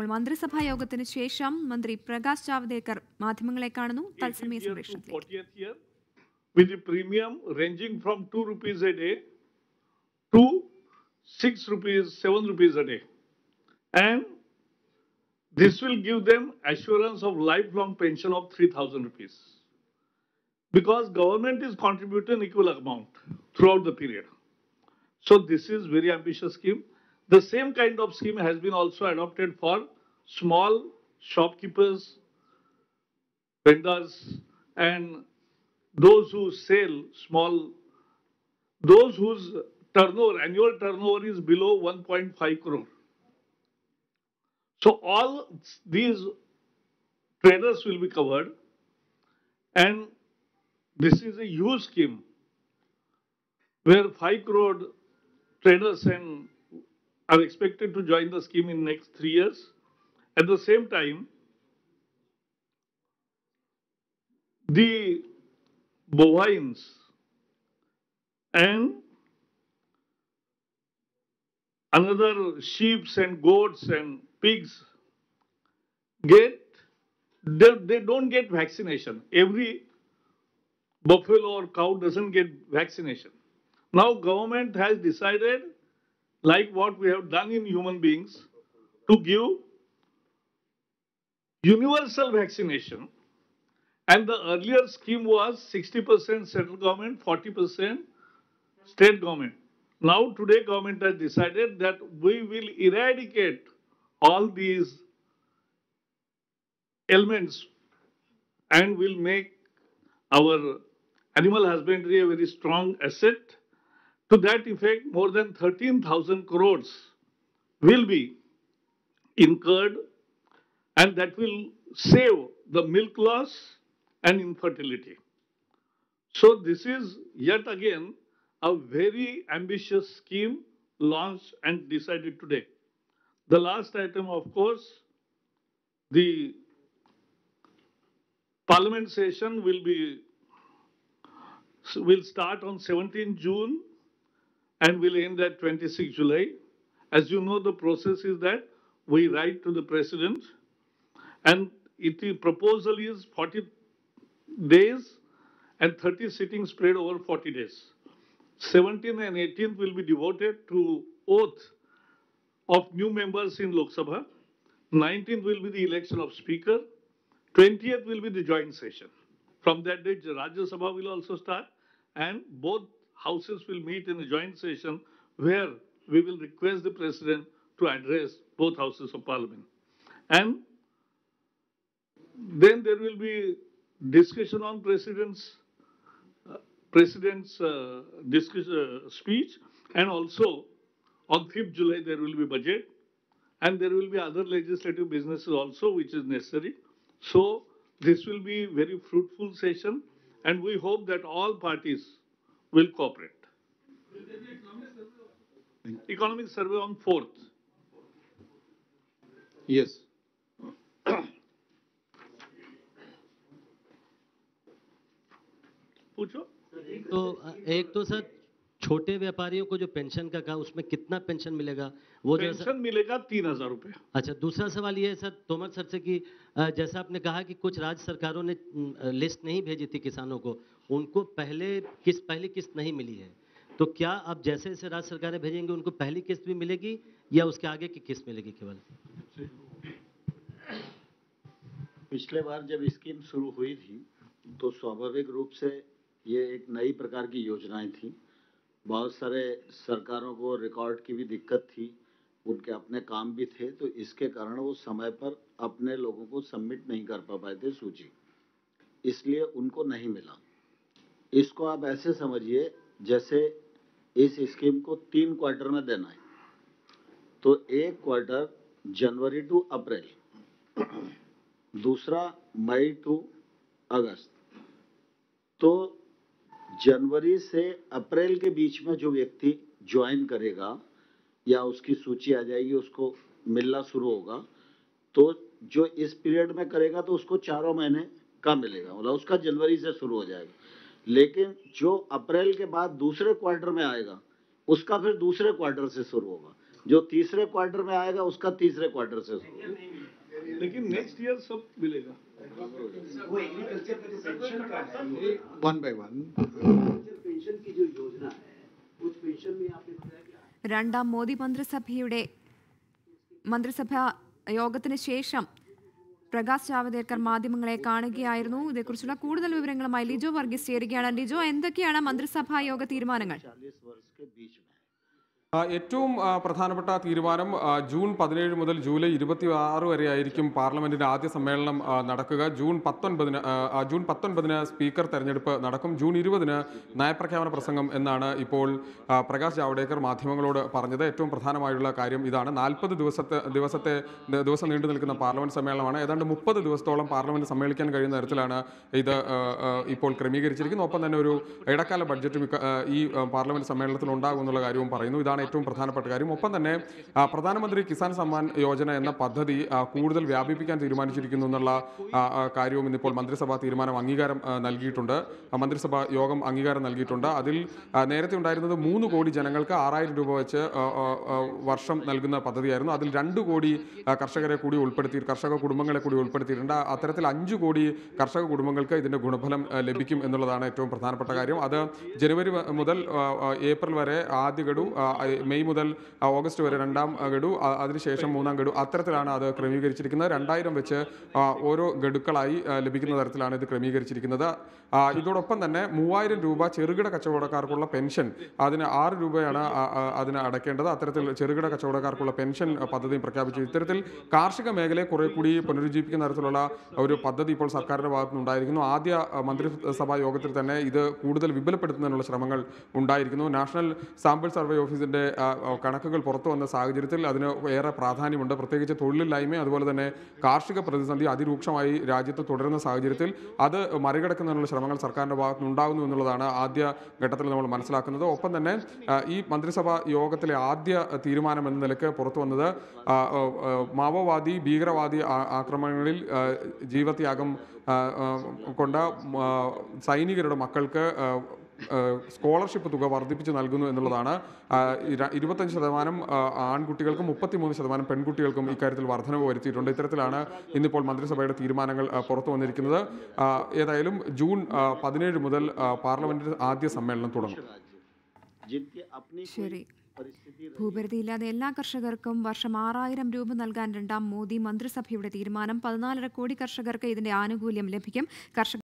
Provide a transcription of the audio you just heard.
ഇപ്പോൾ മന്ത്രിസഭാ യോഗത്തിന് ശേഷം മന്ത്രി പ്രകാശ് ജാവ്ദേക്കർ മാധ്യമങ്ങളെ കാണുന്നു. തത്സമയ 80th to സംപ്രേഷണത്തിലേക്ക്. 40th year with the premium ranging from 2 rupees a day to 6 rupees, 7 rupees a day. And this will give them assurance of lifelong pension of 3,000 rupees. Because government is contributing equal amount throughout the period. So this is very ambitious scheme. The same kind of scheme has been also adopted for small shopkeepers, vendors, and those who sell those whose annual turnover is below 1.5 crore. So all these traders will be covered, and this is a huge scheme where 5 crore traders are expected to join the scheme in next 3 years. At the same time, the bovines and another sheep and goats and pigs they don't get vaccination. Every buffalo or cow doesn't get vaccination. Now government has decided, like what we have done in human beings, to give universal vaccination. And the earlier scheme was 60% central government, 40% state government. Now today government has decided that we will eradicate all these elements and will make our animal husbandry a very strong asset. To that effect, more than 13,000 crores will be incurred, and that will save the milk loss and infertility. So this is yet again a very ambitious scheme launched and decided today. The last item, of course, the Parliament session will start on 17 June and will end at 26 July. As you know, the process is that we write to the President, and the proposal is 40 days and 30 sittings spread over 40 days. 17th and 18th will be devoted to oath of new members in Lok Sabha. 19th will be the election of Speaker. 20th will be the joint session. From that date, Rajya Sabha will also start, and both houses will meet in a joint session where we will request the President to address both houses of Parliament. And then there will be discussion on President's speech, and also on 5th July there will be budget, and there will be other legislative businesses also which is necessary. So this will be very fruitful session, and we hope that all parties will cooperate. Economic survey on 4th. Yes. पूछो। तो एक तो sir छोटे व्यापारियों को जो pension का कहा, उसमें कितना पेंशन मिलेगा? वो पेंशन मिलेगा 3,000 रुपए। अच्छा, दूसरा सवाल ये है सर तोमर सर से कि जैसा आपने कहा कि कुछ राज्य सरकारों ने लिस्ट नहीं भेजी थी किसानों को, उनको पहली किस्त नहीं मिली है, तो क्या अब जैसे जैसे राज्य सरकारें भेजेंगे उनको पहली किस्त भी मिलेगी या उसके आगे की किस्त मिलेगी केवल? पिछले बार जब स्कीम शुरू हुई थी तो स्वाभाविक रूप से ये एक नई प्रकार की योजनाएं थी। बहुत सारे सरकारों को रिकॉर्ड की भी दिक्कत थी, उनके अपने काम भी थे, तो इसके कारण वो समय पर अपने लोगों को सबमिट नहीं कर पाए थे सूची, इसलिए उनको नहीं मिला। इसको आप ऐसे समझिए जैसे इस स्कीम को 3 क्वार्टर में देना है, तो एक क्वार्टर जनवरी टू अप्रैल, दूसरा मई टू अगस्त। तो जनवरी से अप्रैल के बीच में जो व्यक्ति ज्वाइन करेगा या उसकी सूची आ जाएगी, उसको मिलना शुरू होगा, तो जो इस पीरियड में करेगा तो उसको 4 महीने का मिलेगा, मतलब उसका जनवरी से शुरू हो जाएगा। लेकिन जो अप्रैल के बाद दूसरे क्वार्टर में आएगा उसका फिर दूसरे क्वार्टर से शुरू होगा। जो तीसरे क्वार्टर में आएगा उसका तीसरे क्वार्टर से। लेकिन नेक्स्ट ईयर सब मिलेगा। वो एग्रीकल्चर का जो पेंशन का है, वन बाय वन पेंशन की जो योजना है, उस पेंशन में आपने बताया कि രണ്ടാം മോദി മന്ത്രിസഭാ യോഗത്തിന് ശേഷം പ്രകാശ് ജാവദേക്കർ മാധ്യമങ്ങളെ കാണുകയായിരുന്നു. ഇതേക്കുറിച്ചുള്ള കൂടുതൽ വിവരങ്ങളുമായി ലിജോ വർഗീസ് ചേരുകയാണ്. ലിജോ, എന്തൊക്കെയാണ് മന്ത്രിസഭാ യോഗ തീരുമാനങ്ങൾ? ഏറ്റവും പ്രധാനപ്പെട്ട തീരുമാനം ജൂൺ 17 മുതൽ ജൂലൈ 26 വരെ ആയിരിക്കും പാർലമെന്റിന്റെ ആദ്യ സമ്മേളനം നടക്കുക. ജൂൺ 19 സ്പീക്കർ തെരഞ്ഞെടുപ്പ് നടക്കും. ജൂൺ 20 നയപ്രഖ്യാപന പ്രസംഗം എന്നാണ് ഇപ്പോൾ പ്രകാശ് ജാവ്ദേക്കർ മാധ്യമങ്ങളോട് പറഞ്ഞത്. ഏറ്റവും പ്രധാനമായുള്ള കാര്യം ഇതാണ്. 40 ദിവസം നീണ്ടു നിൽക്കുന്ന പാർലമെന്റ് സമ്മേളനമാണ്. ഏതാണ്ട് 30 ദിവസത്തോളം പാർലമെന്റ് സമ്മേളിക്കാൻ കഴിയുന്ന തരത്തിലാണ് ഇത് ഇപ്പോൾ ക്രമീകരിച്ചിരിക്കുന്നത്. ഒപ്പം തന്നെ ഒരു ഇടക്കാല ബഡ്ജറ്റ് ഈ പാർലമെന്റ് സമ്മേളനത്തിൽ ഉണ്ടാകുമെന്നുള്ള കാര്യവും പറയുന്നു. ഇതാണ് ഏറ്റവും പ്രധാനപ്പെട്ട കാര്യം. ഒപ്പം തന്നെ പ്രധാനമന്ത്രി കിസാൻ സമ്മാൻ യോജന എന്ന പദ്ധതി കൂടുതൽ വ്യാപിപ്പിക്കാൻ തീരുമാനിച്ചിരിക്കുന്നു എന്നുള്ള കാര്യവും ഇന്നിപ്പോൾ മന്ത്രിസഭാ തീരുമാനം അംഗീകാരം നൽകിയിട്ടുണ്ട്. മന്ത്രിസഭാ യോഗം അംഗീകാരം നൽകിയിട്ടുണ്ട്. അതിൽ നേരത്തെ ഉണ്ടായിരുന്നത് 3 കോടി ജനങ്ങൾക്ക് 6000 രൂപ വെച്ച് വർഷം നൽകുന്ന പദ്ധതിയായിരുന്നു. അതിൽ 2 കോടി കർഷകരെ കൂടി കർഷക കുടുംബങ്ങളെ കൂടി ഉൾപ്പെടുത്തിയിട്ടുണ്ട്. അത്തരത്തിൽ 5 കോടി കർഷക കുടുംബങ്ങൾക്ക് ഇതിന്റെ ഗുണഫലം ലഭിക്കും എന്നുള്ളതാണ് ഏറ്റവും പ്രധാനപ്പെട്ട കാര്യം. അത് ജനുവരി മുതൽ ഏപ്രിൽ വരെ ആദ്യ ഗഡു, മെയ് മുതൽ ഓഗസ്റ്റ് വരെ രണ്ടാം ഗഡു, അതിനുശേഷം മൂന്നാം ഗഡു, അത്തരത്തിലാണ് അത് ക്രമീകരിച്ചിരിക്കുന്നത്. 2000 വെച്ച് ഓരോ ഗഡുക്കളായി ലഭിക്കുന്ന തരത്തിലാണ് ഇത് ക്രമീകരിച്ചിരിക്കുന്നത്. ഇതോടൊപ്പം തന്നെ 3000 രൂപ ചെറുകിട കച്ചവടക്കാർക്കുള്ള പെൻഷൻ, അതിന് 6 രൂപയാണ് അതിന് അടയ്ക്കേണ്ടത്. അത്തരത്തിൽ ചെറുകിട കച്ചവടക്കാർക്കുള്ള പെൻഷൻ പദ്ധതിയും പ്രഖ്യാപിച്ചു. ഇത്തരത്തിൽ കാർഷിക മേഖലയെ കുറെ കൂടി പുനരുജ്ജീവിക്കുന്ന തരത്തിലുള്ള ഒരു പദ്ധതി ഇപ്പോൾ സർക്കാരിന്റെ ഭാഗത്തുനിന്നുണ്ടായിരിക്കുന്നു. ആദ്യ മന്ത്രിസഭാ യോഗത്തിൽ തന്നെ ഇത് കൂടുതൽ വിപുലപ്പെടുത്തുന്നതിനുള്ള ശ്രമങ്ങൾ ഉണ്ടായിരിക്കുന്നു. നാഷണൽ സാമ്പിൾ സർവേ ഓഫീസിന്റെ കണക്കുകൾ പുറത്തു വന്ന സാഹചര്യത്തിൽ അതിന് ഏറെ പ്രാധാന്യമുണ്ട്. പ്രത്യേകിച്ച് തൊഴിലില്ലായ്മ, അതുപോലെ തന്നെ കാർഷിക പ്രതിസന്ധി അതിരൂക്ഷമായി രാജ്യത്ത് തുടരുന്ന സാഹചര്യത്തിൽ അത് മറികടക്കുന്നതിനുള്ള ശ്രമങ്ങൾ സർക്കാരിന്റെ ഭാഗത്തുനിന്ന് ഉണ്ടാകുന്നു എന്നുള്ളതാണ് ആദ്യ ഘട്ടത്തിൽ നമ്മൾ മനസ്സിലാക്കുന്നത്. ഒപ്പം തന്നെ ഈ മന്ത്രിസഭാ യോഗത്തിലെ ആദ്യ തീരുമാനം എന്ന നിലയ്ക്ക് പുറത്തു വന്നത് മാവോവാദി ഭീകരവാദി ആക്രമണങ്ങളിൽ ജീവത്യാഗം കൊണ്ട സൈനികരുടെ മക്കൾക്ക് സ്കോളർഷിപ്പ് തുക വർദ്ധിപ്പിച്ച് നൽകുന്നു എന്നുള്ളതാണ്. 25% ആൺകുട്ടികൾക്കും 33% പെൺകുട്ടികൾക്കും ഇക്കാര്യത്തിൽ വർധനവ് വരുത്തിയിട്ടുണ്ട്. ഇത്തരത്തിലാണ് ഇന്നിപ്പോൾ മന്ത്രിസഭയുടെ തീരുമാനങ്ങൾ പുറത്തു വന്നിരിക്കുന്നത്. ഏതായാലും ജൂൺ 17 മുതൽ പാർലമെന്റിന്റെ ആദ്യ സമ്മേളനം തുടങ്ങും. ശരി. ഭൂപരിധിയില്ലാതെ എല്ലാ കർഷകർക്കും വർഷം 6000 രൂപ നൽകാൻ രണ്ടാം മോദി മന്ത്രിസഭയുടെ തീരുമാനം. 14.5 കോടി കർഷകർക്ക് ഇതിന്റെ ആനുകൂല്യം ലഭിക്കും.